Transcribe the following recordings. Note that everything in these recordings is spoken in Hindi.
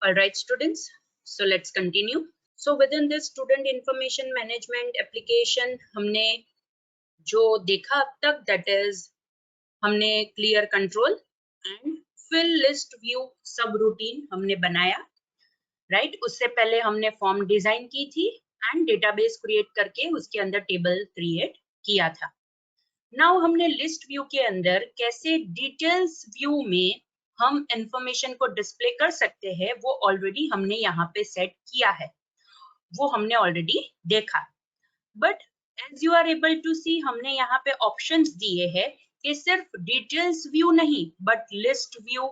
All right, students. So let's continue. So within this student information management application, हमने जो देखा अब तक, that is हमने clear control and fill list view subroutine हमने बनाया, right? उससे पहले हमने form design की थी and database create करके उसके अंदर table create किया था. Now हमने list view के अंदर कैसे details view में हम इंफॉर्मेशन को डिस्प्ले कर सकते हैं, वो ऑलरेडी हमने यहाँ पे सेट किया है, वो हमने ऑलरेडी देखा. But as you are able to see, हमने यहाँ पे ऑप्शंस दिए हैं कि सिर्फ डिटेल्स व्यू नहीं, but list view,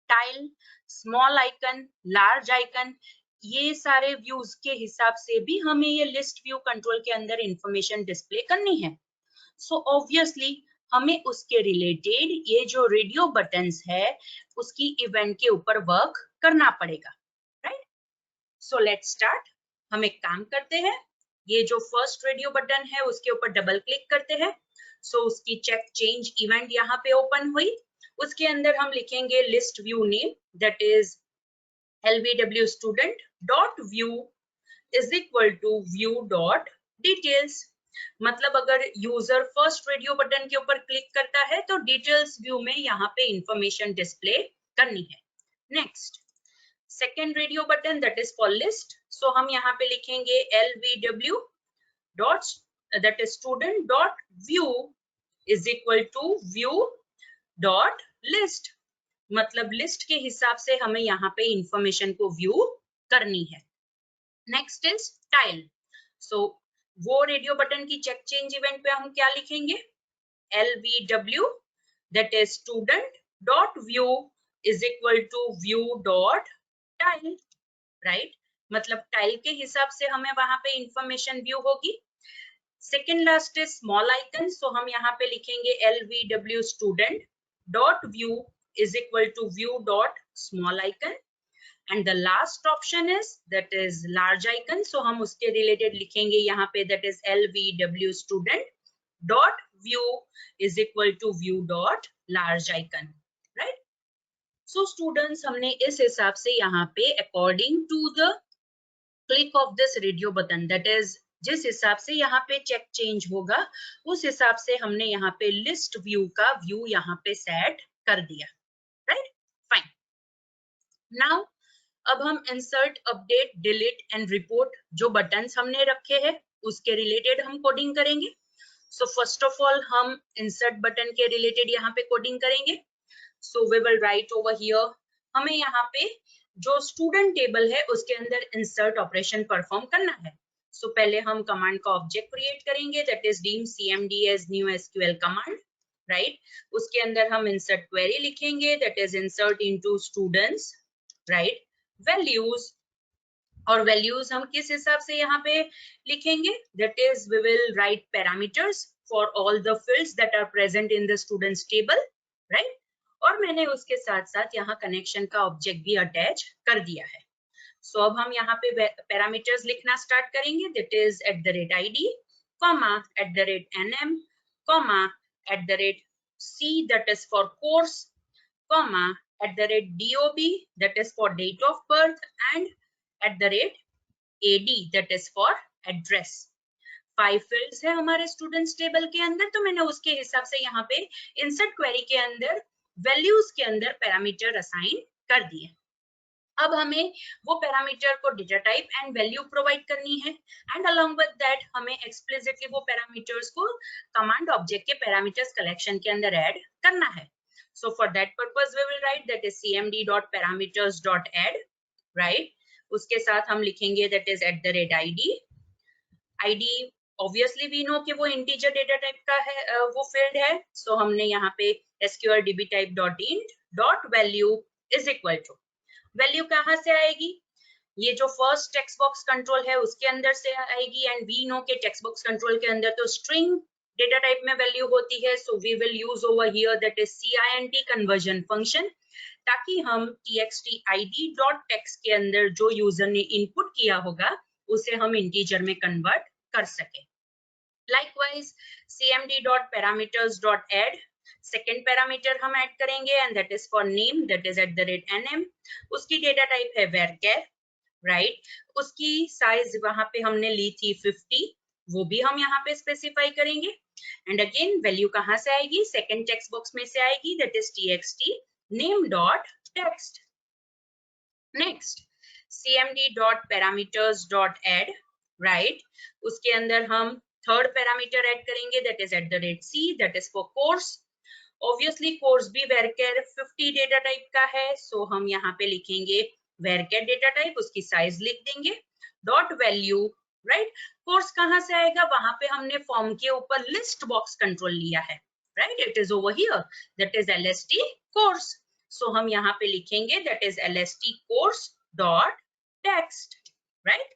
tile, small icon, large icon, ये सारे व्यूज के हिसाब से भी हमें ये लिस्ट व्यू कंट्रोल के अंदर इंफॉर्मेशन डिस्प्ले करनी है. सो ऑब्वियसली हमें उसके रिलेटेड ये जो रेडियो बटन्स है उसकी इवेंट के ऊपर वर्क करना पड़ेगा, राइट? So let's start. हम एक काम करते हैं, ये जो फर्स्ट रेडियो बटन है उसके ऊपर डबल क्लिक करते हैं. सो उसकी चेक चेंज इवेंट यहाँ पे ओपन हुई. उसके अंदर हम लिखेंगे list view name, that is lvw student dot view is equal to view dot details. मतलब अगर यूजर फर्स्ट रेडियो बटन के ऊपर क्लिक करता है तो डिटेल्स व्यू में यहाँ पे इंफॉर्मेशन डिस्प्ले करनी है. Next, second radio button, that is for list. So हम यहाँ पे लिखेंगे lvw dot that is student dot view is equal to view dot list. मतलब लिस्ट के हिसाब से हमें यहाँ पे इंफॉर्मेशन को व्यू करनी है. Next is tile. सो वो रेडियो बटन की चेक चेंज इवेंट पे हम क्या लिखेंगे, lvw that is student dot view is equal to view dot tile, right? मतलब टाइल के हिसाब से हमें वहां पे इंफॉर्मेशन व्यू होगी. Second last is small icon. So हम यहाँ पे लिखेंगे lvw student dot view is equal to view dot small icon. And the last option is that is large icon. So हम उसके related लिखेंगे यहाँ पे that is lvw student dot view is equal to view dot large icon, right? So students, हमने इस हिसाब से यहाँ पे according to the click of this radio button, that is जिस हिसाब से यहाँ पे चेक चेंज होगा उस हिसाब से हमने यहाँ पे लिस्ट व्यू का व्यू यहाँ पे सेट कर दिया, right? Fine. Now अब हम insert, update, delete and report जो बटन्स हमने रखे हैं उसके रिलेटेड हम कोडिंग करेंगे. सो फर्स्ट ऑफ ऑल हम इंसर्ट बटन के रिलेटेड यहाँ पे कोडिंग करेंगे. So we will write over here, हमें यहाँ पे जो स्टूडेंट टेबल है उसके अंदर इंसर्ट ऑपरेशन परफॉर्म करना है. सो पहले हम कमांड का ऑब्जेक्ट क्रिएट करेंगे, that is dim cmd as new SQL command, right? उसके अंदर हम इंसर्ट क्वेरी लिखेंगे, that is insert into students, right? Values, और वैल्यूज हम किस हिसाब से यहाँ पे लिखेंगे, that is we will write parameters for all the fields that are present in the students table, right? और मैंने उसके साथ साथ यहाँ कनेक्शन का ऑब्जेक्ट भी अटैच कर दिया है. सो अब हम यहाँ पे पैरामीटर्स लिखना स्टार्ट करेंगे, that is @id, comma @nm, comma @c that is for course, comma @dob that is for date of birth, and @ad that is for address. 5 fields है हमारे स्टूडेंट्स टेबल के अंदर, तो मैंने उसके हिसाब से यहाँ पे इंसर्ट क्वेरी के अंदर वैल्यूज के अंदर पैरामीटर असाइन कर दिए. अब हमें वो पैरामीटर को data type and value provide करनी है, एंड अलोंग विद दैट हमें एक्सप्लिसिटली वो पैरामीटर्स को कमांड ऑब्जेक्ट के पैरामीटर्स कलेक्शन के अंदर ऐड करना है. So for that purpose we will write that is cmd.parameters.add, right? उसके साथ हम लिखेंगे that is @id. id obviously we know कि वो integer data type का है, वो field है. So हमने यहाँ पे sql dbtype.int .value is equal to, value कहाँ से आएगी, ये जो फर्स्ट टेक्स्ट बॉक्स कंट्रोल है उसके अंदर से आएगी, एंड वी नो के टेक्स्ट बॉक्स कंट्रोल के अंदर तो स्ट्रिंग डेटा टाइप में वैल्यू होती है. So we will use over here that is cint conversion function, ताकि हम txtid.text के अंदर जो यूजर ने इनपुट किया होगा उसे हम इंटीजर में कन्वर्ट कर सके. लाइकवाइज cmd.parameters.add, सेकेंड पैरामीटर हम ऐड करेंगे and that is for name, that is @nm। उसकी डेटा टाइप है varchar, राइट। उसकी साइज वहां पे हमने ली थी 50, वो भी हम यहाँ पे स्पेसिफाई करेंगे। एंड अगेन वैल्यू कहाँ से आएगी, सेकेंड टेक्स्ट बॉक्स में से आएगी, that is txt name.text। Next cmd.parameters.add, right. उसके अंदर हम थर्ड पैरामीटर ऐड करेंगे, that is @c, that is for course. Obviously course भी varchar 50 डेटा टाइप का है, सो हम यहाँ पे लिखेंगे varchar डेटा टाइप, उसकी साइज लिख देंगे, डॉट वैल्यू, राइट। कोर्स कहाँ से आएगा, वहां पे हमने फॉर्म के ऊपर लिस्ट बॉक्स कंट्रोल लिया है, right. It is over here, that is lst course, so हम यहाँ पे लिखेंगे that is lst course dot text, right।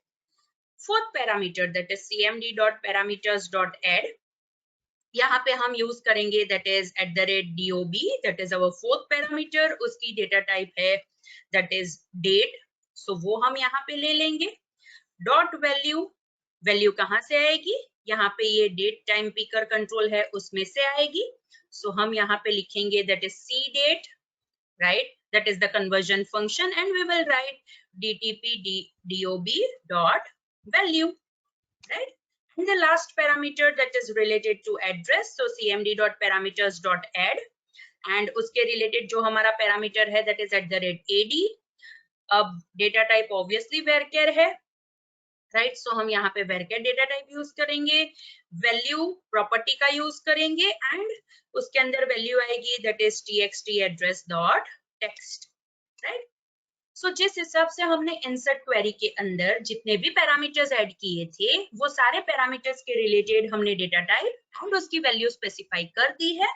Fourth parameter that is cmd.parameters.add, यहाँ पे हम यूज करेंगे that is @dob, that is our fourth parameter. उसकी डेटा टाइप है दैट इज डेट, सो वो हम यहाँ पे ले लेंगे। डॉट वैल्यू, वैल्यू कहाँ से आएगी, यहाँ पे ये डेट टाइम पिकर कंट्रोल है उसमें से आएगी, सो हम यहाँ पे लिखेंगे that is cdate, right, that is the conversion function, and we will write dob dot value, right। And the last parameter that is related to address, so cmd dot parameters dot add, and उसके related जो हमारा parameter है that is @ad। अब data type obviously varchar है, राइट। सो हम यहाँ पे varchar डेटा टाइप यूज करेंगे, वैल्यू प्रॉपर्टी का यूज करेंगे, एंड उसके अंदर वैल्यू आएगी that is txt address dot text, right. So जिस हिसाब से हमने इंसर्ट क्वेरी के अंदर जितने भी पैरामीटर्स ऐड किए थे, वो सारे पैरामीटर्स के रिलेटेड हमने डेटा टाइप एंड उसकी वैल्यू स्पेसिफाई कर दी है,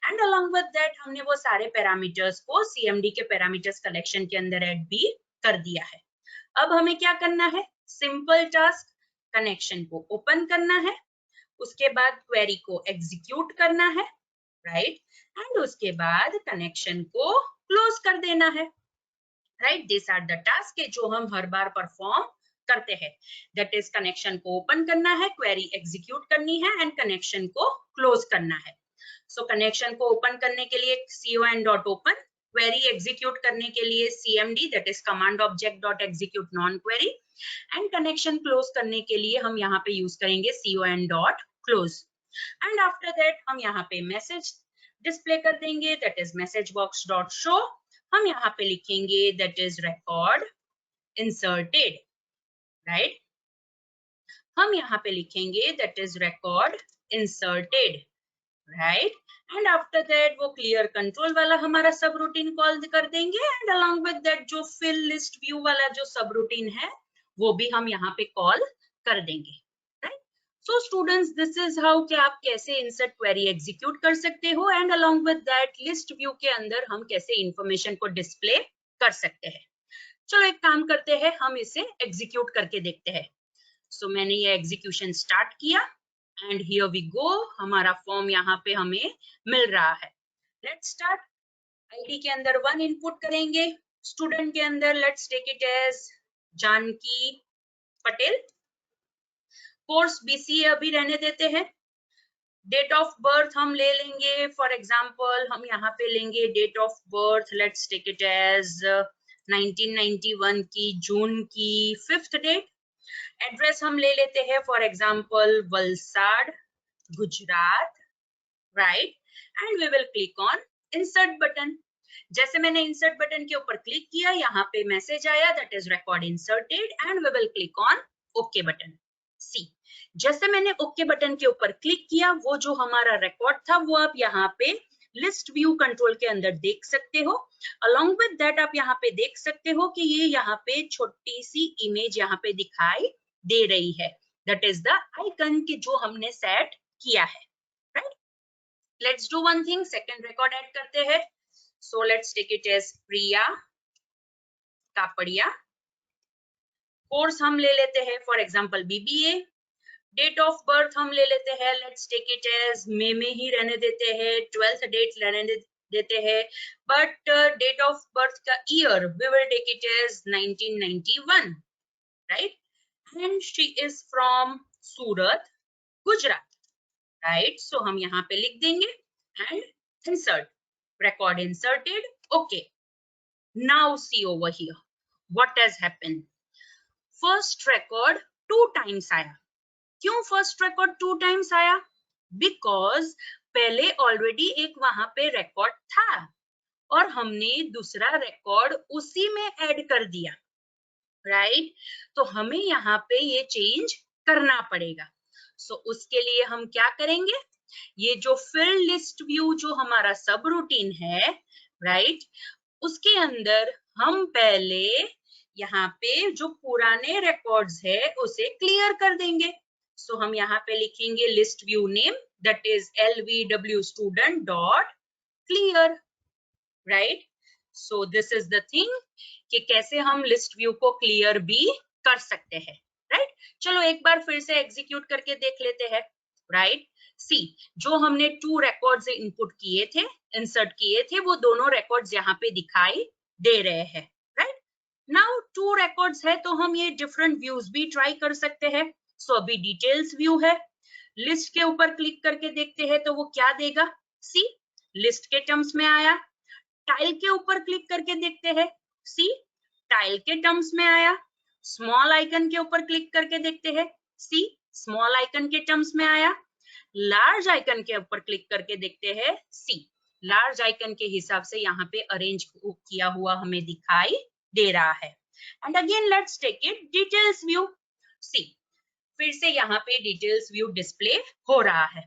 एंड अलोंग विद दैट हमने वो सारे पैरामीटर्स को cmd के पैरामीटर्स कलेक्शन के अंदर ऐड भी कर दिया है। अब हमें क्या करना है, सिंपल टास्क, कनेक्शन को ओपन करना है, उसके बाद क्वेरी को एग्जीक्यूट करना है, राइट, एंड उसके बाद कनेक्शन को क्लोज कर देना है, right. This are the task जो हम हर बार परफॉर्म करते हैं, दैट इज कनेक्शन को ओपन करना है, क्वेरी एग्जीक्यूट करनी है एंड कनेक्शन को क्लोज करना है। सो कनेक्शन को ओपन करने के लिए con.open, क्वेरी एग्जीक्यूट करने के लिए cmd, that is command object dot execute non query, and connection close करने के लिए हम यहाँ पे यूज करेंगे con.close, एंड आफ्टर दैट हम यहाँ पे मैसेज डिस्प्ले कर देंगे, that is message box dot show. हम यहाँ पे लिखेंगे that is record inserted, right. हम यहाँ पे लिखेंगे that is record inserted, right, and after that वो क्लियर कंट्रोल वाला हमारा सब रूटीन कॉल कर देंगे, एंड अलोंग विद दैट जो फिल लिस्ट व्यू वाला जो सब रूटीन है वो भी हम यहाँ पे कॉल कर देंगे, right. So students, this is how कि आप कैसे इंसर्ट क्वेरी एग्जीक्यूट कर सकते हो, and along with that list view के अंदर हम कैसे इंफॉर्मेशन को डिस्प्ले कर सकते हैं। चलो एक काम करते हैं, हम इसे एग्जीक्यूट करके देखते हैं। सो मैंने ये एग्जीक्यूशन स्टार्ट किया, एंड हियर वी गो, हमारा फॉर्म यहाँ पे हमें मिल रहा है। Let's start. आईडी के अंदर 1 इनपुट करेंगे, स्टूडेंट के अंदर let's take it as Janaki Patel, course BCA अभी रहने देते हैं। डेट ऑफ बर्थ हम ले लेंगे, फॉर एग्जांपल हम यहाँ पे लेंगे date of birth, let's take it as 1991 की जून की 5th डेट। एड्रेस हम ले लेते हैं for example Valsad, Gujarat, right, and we will click on insert button. जैसे मैंने इंसर्ट बटन के ऊपर क्लिक किया, यहाँ पे मैसेज आया that is record inserted, and we will click on okay button. See, जैसे मैंने ओके बटन के ऊपर क्लिक किया, वो जो हमारा रिकॉर्ड था वो आप यहाँ पे लिस्ट व्यू कंट्रोल के अंदर देख सकते हो। अलोंग विद दैट आप यहाँ पे देख सकते हो कि ये यहाँ पे छोटी सी इमेज यहाँ पे दिखाई दे रही है, दैट इज द आइकन की जो हमने सेट किया है, right. Let's do one thing, second record add करते हैं। So let's take it as Priya Kapadia, course हम ले लेते हैं for example BBA. Date of birth हम ले लेते हैं, लेट्स टेक इट एज मई में ही रहने देते हैं, 12th डेट रहने देते हैं, बट डेट ऑफ बर्थ का year we will take it as 1991, right, and she is from Surat, Gujarat, right. So हम यहाँ पे लिख देंगे, and insert, record inserted. Okay, now see over here what has happened. First record 2 times आया. क्यों फर्स्ट रिकॉर्ड 2 टाइम्स आया? बिकॉज पहले ऑलरेडी एक वहां पे रिकॉर्ड था और हमने दूसरा रिकॉर्ड उसी में ऐड कर दिया, राइट? तो हमें यहाँ पे ये चेंज करना पड़ेगा. सो उसके लिए हम क्या करेंगे? ये जो फील्ड लिस्ट व्यू जो हमारा सब रूटीन है, राइट, उसके अंदर हम पहले यहाँ पे जो पुराने रिकॉर्ड्स है उसे क्लियर कर देंगे. सो हम यहाँ पे लिखेंगे list view name, that is lvw student dot clear, right? So this is the thing कि कैसे हम लिस्ट व्यू को क्लियर भी कर सकते हैं, राइट? चलो एक बार फिर से एग्जीक्यूट करके देख लेते हैं, राइट? सी, जो हमने 2 रिकॉर्ड्स इनपुट किए थे, इंसर्ट किए थे, वो दोनों रिकॉर्ड्स यहाँ पे दिखाई दे रहे हैं, राइट? नाउ 2 रिकॉर्ड्स है तो हम ये डिफरेंट व्यूज भी ट्राई कर सकते हैं. सो अभी डिटेल्स व्यू है, लिस्ट के ऊपर क्लिक करके देखते हैं तो वो क्या देगा. सी, लिस्ट के टर्म्स में आया. टाइल के ऊपर क्लिक करके देखते हैं, सी, टाइल के टर्म्स में आया. स्मॉल आइकन के ऊपर क्लिक करके देखते हैं, सी, स्मॉल आइकन के टर्म्स में आया. लार्ज आइकन के ऊपर क्लिक करके देखते हैं, सी, लार्ज आइकन के हिसाब से यहाँ पे अरेंज किया हुआ हमें दिखाई दे रहा है. And again let's take it details view. See, फिर से यहाँ पे डिटेल्स व्यू डिस्प्ले हो रहा है.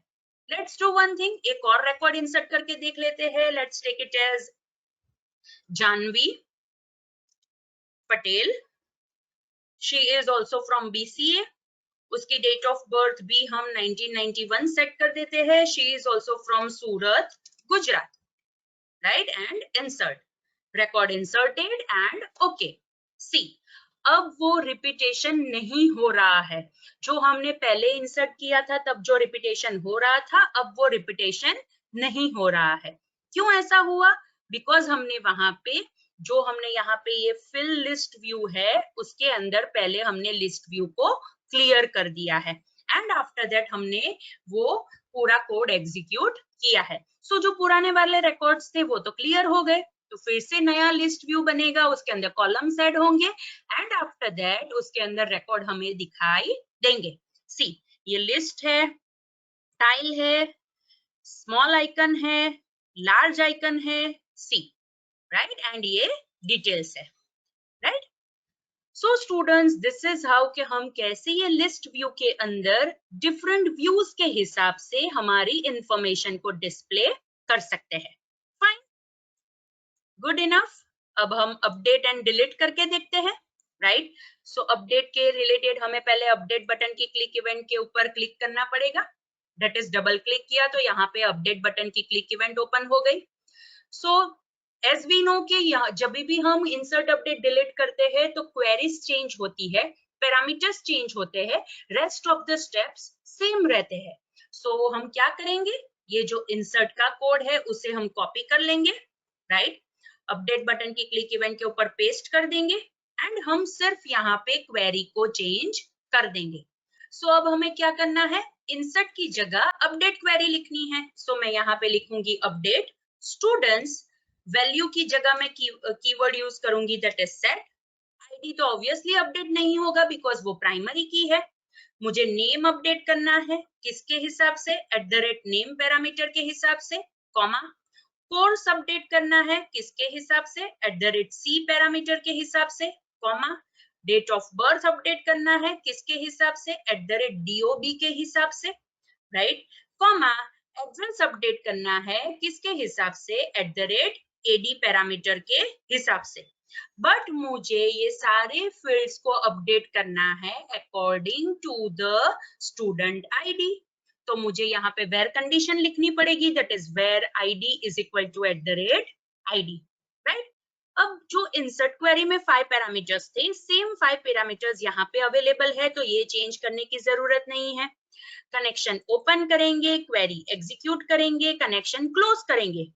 लेट्स डू वन थिंग, एक और रिकॉर्ड इंसर्ट करके देख लेते हैं. Let's take it as Janvi Patel. She is also from BCA. उसकी डेट ऑफ बर्थ भी हम 1991 सेट कर देते हैं. She is also from Surat, Gujarat, right? And insert, record inserted and okay. See, अब वो रिपीटेशन नहीं हो रहा है. जो हमने पहले इंसर्ट किया था तब जो रिपीटेशन हो रहा था, अब वो रिपीटेशन नहीं हो रहा है. क्यों ऐसा हुआ? बिकॉज हमने वहां पे जो हमने यहाँ पे ये फिल लिस्ट व्यू है उसके अंदर पहले हमने लिस्ट व्यू को क्लियर कर दिया है एंड आफ्टर दैट हमने वो पूरा कोड एग्जीक्यूट किया है. सो जो पुराने वाले रिकॉर्ड्स थे वो तो क्लियर हो गए. तो फिर से नया लिस्ट व्यू बनेगा, उसके अंदर कॉलम्स ऐड होंगे एंड आफ्टर दैट उसके अंदर रिकॉर्ड हमें दिखाई देंगे. सी, ये लिस्ट है, टाइल है, स्मॉल आइकन है, लार्ज आइकन है, सी, राइट? एंड ये डिटेल्स है, right? So students, this is how कि हम कैसे ये लिस्ट व्यू के अंदर डिफरेंट व्यूज के हिसाब से हमारी इंफॉर्मेशन को डिस्प्ले कर सकते हैं. Fine, good enough. अब हम अपडेट एंड डिलीट करके देखते हैं, राइट? सो अपडेट के रिलेटेड हमें पहले अपडेट बटन की क्लिक इवेंट के ऊपर क्लिक करना पड़ेगा. दैट इज डबल क्लिक किया तो यहाँ पे अपडेट बटन की क्लिक इवेंट ओपन हो गई. सो एज वी नो कि जब भी हम इंसर्ट अपडेट डिलीट करते हैं तो क्वेरीज चेंज होती है, पैरामीटर्स चेंज होते हैं, rest of the steps same रहते हैं. सो हम क्या करेंगे, ये जो इंसर्ट का कोड है उसे हम कॉपी कर लेंगे, राइट? अपडेट बटन की क्लिक इवेंट के ऊपर पेस्ट कर देंगे एंड हम सिर्फ यहाँ पे क्वेरी को चेंज कर देंगे. सो अब हमें क्या करना है, इंसर्ट की जगह अपडेट क्वेरी लिखनी है. सो मैं यहाँ पे लिखूंगी अपडेट स्टूडेंट्स. वैल्यू की जगह मैं कीवर्ड यूज करूंगी दैट इज सेट. आईडी तो ऑब्वियसली अपडेट नहीं होगा बिकॉज वो प्राइमरी की है. मुझे नेम अपडेट करना है, किसके हिसाब से? @name पैरामीटर के हिसाब से, कॉमा. कोर्स अपडेट करना है, किसके हिसाब से? @c पैरामीटर के हिसाब से, comma. Date of birth update करना है, किसके हिसाब से? @dob के हिसाब से, राइट? कॉमा. एड्रेस अपडेट करना है, किसके हिसाब से? @ad पैरामीटर के हिसाब से. बट मुझे ये सारे फील्ड्स को अपडेट करना है according to the student ID. तो मुझे यहाँ पे वेर कंडीशन लिखनी पड़ेगी, that is where id is equal to @id, right? अब जो इंसर्ट क्वेरी में 5 पैरामीटर्स थे, सेम 5 पैरामीटर्स यहाँ पे अवेलेबल है, तो ये चेंज करने की जरूरत नहीं है. कनेक्शन ओपन करेंगे, क्वेरी एग्जीक्यूट करेंगे, कनेक्शन क्लोज करेंगे.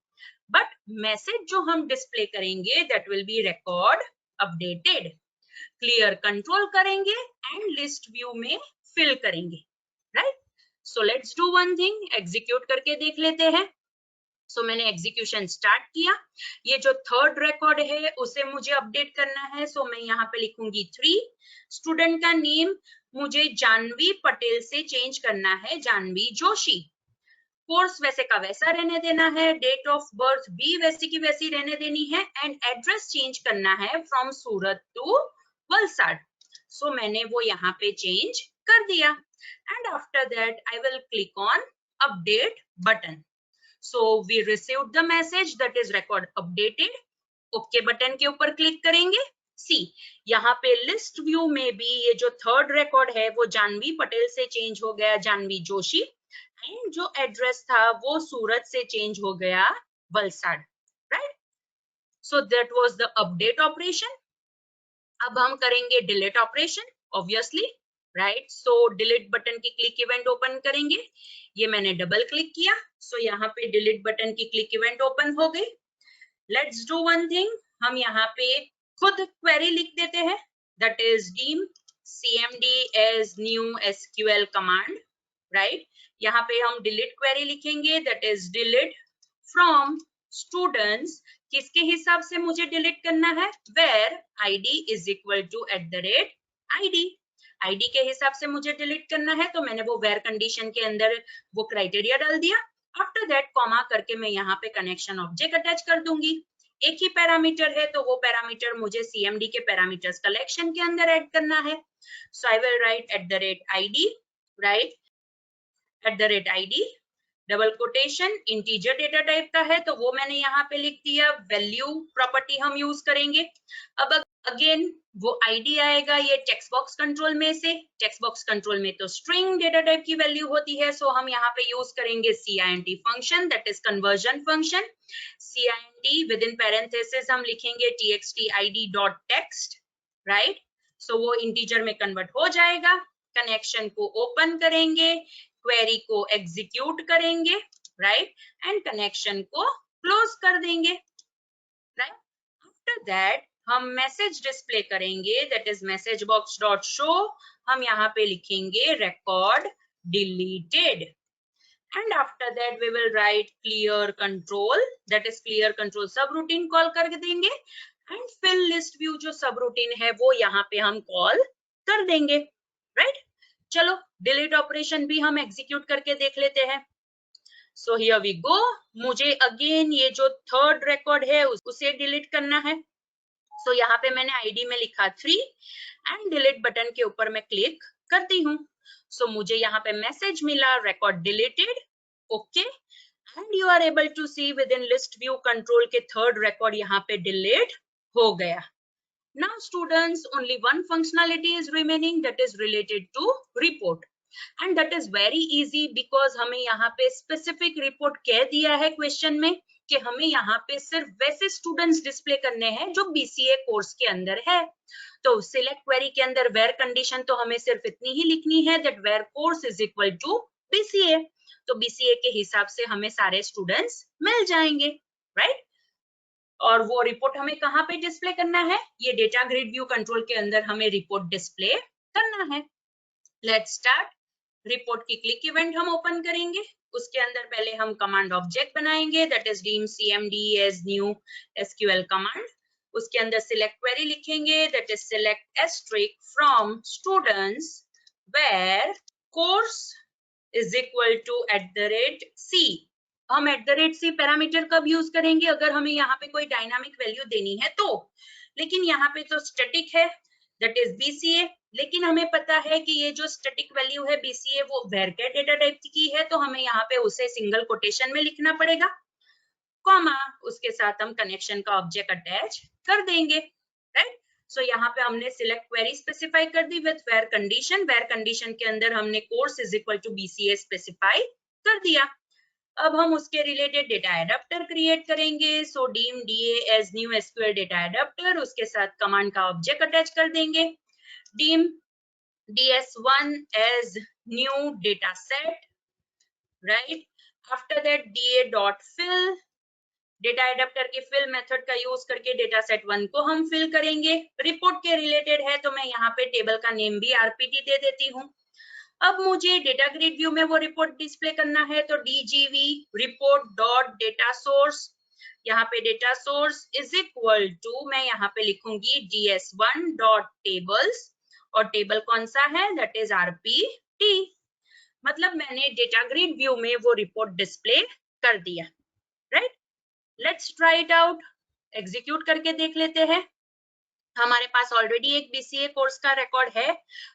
बट मैसेज जो हम डिस्प्ले करेंगे that will be record updated. Clear control करेंगे एंड लिस्ट व्यू में फिल करेंगे, right? So let's do one thing, execute करके देख लेते हैं. सो मैंने एग्जीक्यूशन स्टार्ट किया। ये जो थर्ड रिकॉर्ड है उसे मुझे अपडेट करना है, सो मैं यहाँ पे लिखूंगी 3। स्टूडेंट का नेम मुझे जानवी पटेल से चेंज करना है जानवी जोशी। कोर्स वैसे का वैसा रहने देना है, डेट ऑफ बर्थ भी वैसी की वैसी रहने देनी है, एंड एड्रेस चेंज करना है फ्रॉम सूरत टू वलसाड। सो मैंने वो यहाँ पे चेंज कर दिया, and after that I will click on update button. So we received the message that is record updated. Okay button के ऊपर क्लिक करेंगे। सी यहाँ पे लिस्ट व्यू में भी ये जो थर्ड रिकॉर्ड है वो जानवी पटेल से चेंज हो गया जानवी जोशी, एंड जो एड्रेस था वो सूरत से चेंज हो गया Valsad, right. So that was the update operation. अब हम करेंगे डिलीट ऑपरेशन ऑब्वियसली, राइट। सो डिलीट बटन की क्लिक इवेंट ओपन करेंगे। ये मैंने डबल क्लिक किया, सो यहाँ पे डिलीट बटन की क्लिक इवेंट ओपन हो गई। लेट्स डू वन थिंग, हम यहाँ पे खुद क्वेरी लिख देते हैं, that is dim cmd as new sql command, right. यहाँ पे हम डिलीट क्वेरी लिखेंगे, that is delete from students. किसके हिसाब से मुझे डिलीट करना है, where id is equal to @id। ID के हिसाब से मुझे डिलीट करना है, तो मैंने वो वेर कंडीशन के अंदर वो क्राइटेरिया डाल दिया। आफ्टर दैट कॉमा करके मैं यहाँ पे कनेक्शन ऑब्जेक्ट अटैच कर दूंगी। एक ही पैरामीटर है तो वो पैरामीटर मुझे cmd के पैरामीटर्स कलेक्शन के अंदर ऐड करना है। So I will write @id, right, @id double quotation, integer data type का है तो वो मैंने यहाँ पे लिख दिया। वैल्यू प्रॉपर्टी हम यूज करेंगे। अब अगेन वो आईडी आएगा ये टेक्स्ट बॉक्स कंट्रोल में से। टेक्स्ट बॉक्स कंट्रोल में तो स्ट्रिंग डेटा टाइप की वैल्यू होती है, सो हम यहाँ पे यूज करेंगे cint function, that is conversion function. cint with in parenthesis हम लिखेंगे txtid.text, राइट। सो वो इंटीजर में कन्वर्ट हो जाएगा। कनेक्शन को ओपन करेंगे, क्वेरी को एग्जीक्यूट करेंगे, राइट, एंड कनेक्शन को क्लोज कर देंगे, राइट। आफ्टर दैट हम मैसेज डिस्प्ले करेंगे, that is message box dot show. हम यहाँ पे लिखेंगे record deleted, and after that we will write clear control, that is clear control subroutine call कर देंगे, एंड फिल लिस्ट व्यू जो सब रूटीन है वो यहाँ पे हम कॉल कर देंगे, राइट। चलो डिलीट ऑपरेशन भी हम एग्जीक्यूट करके देख लेते हैं। So here we go. मुझे अगेन ये जो थर्ड रिकॉर्ड है उसे डिलीट करना है। सो यहाँ पे मैंने आईडी में लिखा 3, एंड डिलीट बटन के ऊपर मैं क्लिक करती हूँ। सो मुझे यहाँ पे मैसेज मिला record deleted, okay, and you are able to see within list view control के थर्ड रिकॉर्ड यहाँ पे डिलीट हो गया। Now students, only one functionality is remaining, that is related to report, and that is very easy because हमें यहाँ पे specific report कह दिया है क्वेश्चन में कि हमें यहाँ पे सिर्फ वैसे स्टूडेंट्स डिस्प्ले करने हैं जो BCA कोर्स के अंदर है। तो सिलेक्ट क्वेरी के अंदर वेर कंडीशन तो हमें सिर्फ इतनी ही लिखनी है, that where course is equal to BCA। तो BCA के हिसाब से हमें सारे स्टूडेंट्स मिल जाएंगे, राइट। और वो रिपोर्ट हमें कहाँ पे डिस्प्ले करना है, ये डेटा ग्रिड व्यू कंट्रोल के अंदर हमें रिपोर्ट डिस्प्ले करना है। Let's start. रिपोर्ट की क्लिक इवेंट हम ओपन करेंगे, उसके अंदर पहले हम कमांड ऑब्जेक्ट बनाएंगे, that is dim cmd as new sql command. उसके अंदर सिलेक्ट क्वेरी लिखेंगे, that is select asterisk from students where course is equal to @c। हम @c पैरामीटर कब यूज करेंगे, अगर हमें यहाँ पे कोई डायनामिक वैल्यू देनी है तो। लेकिन यहाँ पे तो स्टैटिक है, दैट इज BCA। लेकिन हमें पता है कि ये जो स्टैटिक वैल्यू है BCA वो varchar डेटा टाइप की है, तो हमें यहाँ पे उसे सिंगल कोटेशन में लिखना पड़ेगा, कॉमा उसके साथ हम कनेक्शन का ऑब्जेक्ट अटैच कर देंगे, राइट। सो यहाँ पे हमने सिलेक्ट क्वेरी स्पेसिफाई कर दी with where condition. Where condition के अंदर हमने course is equal to BCA specify कर दिया। अब हम उसके रिलेटेड डेटा एडाप्टर क्रिएट करेंगे, so dim DA as new SQL data adapter, उसके साथ कमांड का ऑब्जेक्ट अटैच कर देंगे, dim DS1 as new data set, right। After that DA.fill, data adapter के फिल मेथड का यूज करके डेटा सेट 1 को हम फिल करेंगे। रिपोर्ट के रिलेटेड है तो मैं यहाँ पे टेबल का नेम भी RPT दे देती हूँ। अब मुझे डेटा ग्रिड व्यू में वो रिपोर्ट डिस्प्ले करना है, तो dgv report dot data source, यहाँ पे data source is equal to मैं यहाँ पे लिखूंगी ds1 डॉट टेबल्स, और टेबल कौन सा है, दैट इज rpt। मतलब मैंने डेटा ग्रिड व्यू में वो रिपोर्ट डिस्प्ले कर दिया, right. Let's try it out, execute करके देख लेते हैं। हमारे पास ऑलरेडी एक बीसीए कोर्स का रिकॉर्ड है,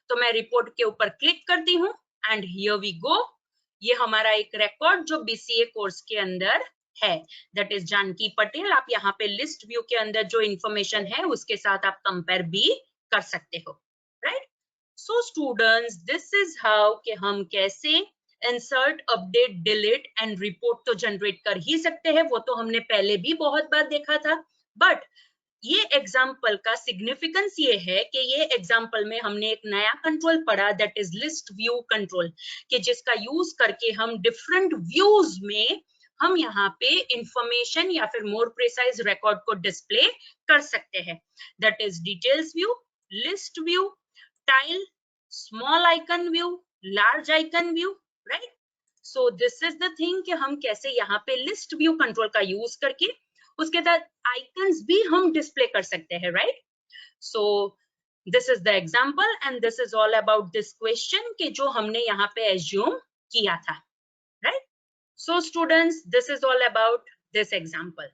तो मैं रिपोर्ट के ऊपर क्लिक करती हूँ एंड हियर वी गो। ये हमारा एक रिकॉर्ड जो बीसीए कोर्स के अंदर है, दैट इज जानकी पटेल। आप यहाँ पे लिस्ट व्यू के अंदर जो इंफॉर्मेशन है उसके साथ आप कंपेयर भी कर सकते हो, right. So students, this is how कि हम कैसे insert, update, delete and report तो जनरेट कर ही सकते हैं, वो तो हमने पहले भी बहुत बार देखा था। बट ये एग्जाम्पल का सिग्निफिकेंस ये है कि ये एग्जाम्पल में हमने एक नया कंट्रोल पढ़ा, that is list view control, कि जिसका यूज करके हम डिफरेंट व्यूज में हम यहाँ पे इंफॉर्मेशन या फिर मोर प्रिसाइज रिकॉर्ड को डिस्प्ले कर सकते हैं। That is details view, list view, tile, small icon view, large icon view, right. So this is the thing कि हम कैसे यहाँ पे लिस्ट व्यू कंट्रोल का यूज करके उसके बाद आइकन्स भी हम डिस्प्ले कर सकते हैं, right. So this is the example and this is all about this question कि जो हमने यहाँ पे एज्यूम किया था, right. So students, this is all about this example.